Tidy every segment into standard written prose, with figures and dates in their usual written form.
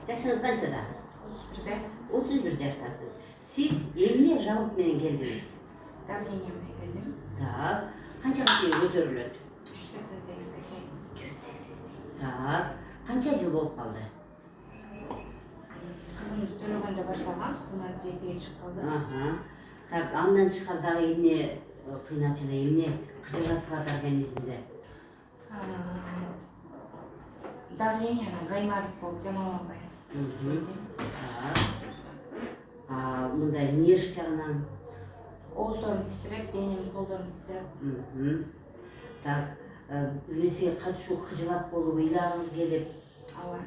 Жашыңыз канчада? 31'de. 31 жаштасыз. Siz эмне жабык менен келдиңиз? Давление geldim. Так, канчага чейин көтөрүлөт? 188-80. 180. Так, канча жыл болуп калды? Kızım törөгөндө башталган, kızım азыр 7'ye чыгып калды. Аха. Так, андан чыккан дагы эмне кыйначылык, эмне кыжыраткан организмде? Давлениянын гайморит болуп дем ала албай. Так. Мындай нерв жагынан? Ооздорум титиреп, денем, колдорум титиреп. Так, нерсеге катышуу кыжылат болуп, ыйлагыңыз келип, Ооба.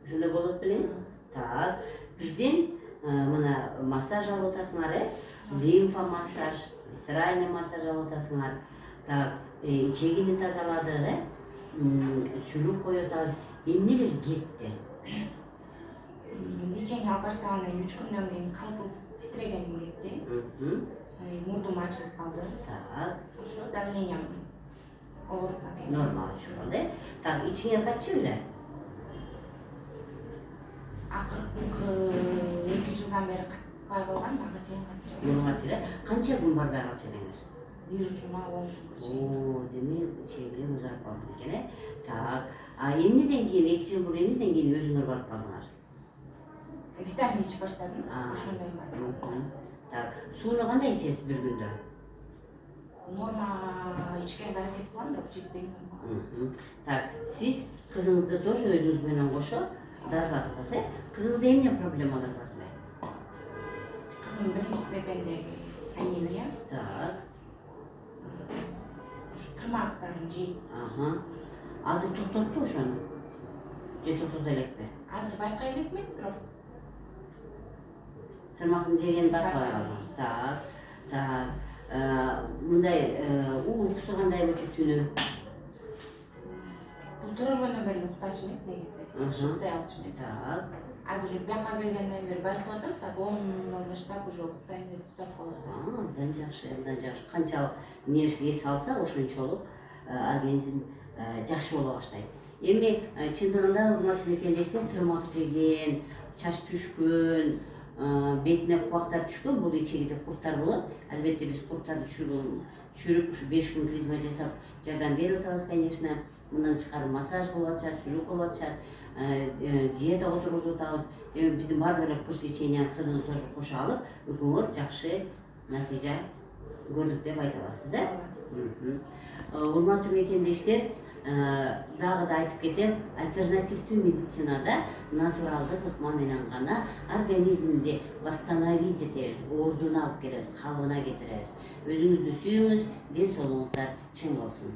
ошондой болот белеңиз? Так, бизден мына массаж алып атасыңар, лимфа массаж, висцеральный массаж алып атасыңар. Так, ичегини тазаладык, сүрүп коюп атабыз. Эмнелер кетти? Лечение алып баштагандан 3 күндөн кийин калтырып титирегеним кетти. Мурдум ачылып калды. Так. Ошо давлениям ооруп кетти. Нормал ушул да. Так, ичиңер каччы эле? Акыркы 2 жылдан бери катпай калган, ага чейин катчу. Мурунга чейин канча күн барбай калчу элеңиз? 1 жума 10 күнгө чейин. Оо, демек чегире узарып калды экен, Так, эмнеден кийин 2 жыл мурун эмнеден кийин өзүңөр барып калдыңар? Витамин ичип баштадым, ошондой бар. Так, сууну кандай ичесиз бир күндө? Норма ичкенге аракет кылам, бирок жетпей нормага. Так, сиз кызыңызды тоже өзүңүз менен кошо дарылатып атасыз, Кызыңызда эмне проблемалар бар эле? Кызым биринчи степендеги анемия. Так. Ушу тырмактарын жейт. Азыр токтотту ошону? Же токтото элекпи? Азыр байкай элекмин, бирок Тырмактын жегенин байкабай калдыңыз. Так. Так. Мындай уйкусу кандай болчу түнү? бул төрөлгөндөн бери уктач эмес негизи. Уктай алчу эмес. Так. Азыр бияка келгенден бери байкап атам, саат 10 баштап уже уктайм деп уктап калат. Абдан жакшы, абдан жакшы. Канчалык нерв эс алса, ошончолук организм жакшы боло баштайт. Эми чындыгында урматтуу мекендештер, тырмак жеген, чач түшкөн, бетине кубактар түшкөн, бул ичегиде курттар болот. Албетте биз курттарды түшүрүп, ушу 5 күн клизма жасап жардам берип атабыз, конечно. Мындан тышкары массаж кылып атышат, сүрүү кылып атышат, диета отургузуп атабыз. Демек биздин баардык эле курс леченияны кызыңыз кошо алып, өкмөт жакшы натыйжа көрдүк деп айта аласыз, Урматтуу мекендештер, дагы да айтып кетем, альтернативдүү медицинада натуралдык ыкма менен гана организмди восстановить этебиз, ордуна алып келебиз, калыбына кетиребиз. Өзүңүздү сүйүңүз, ден соолугуңуздар чың болсун.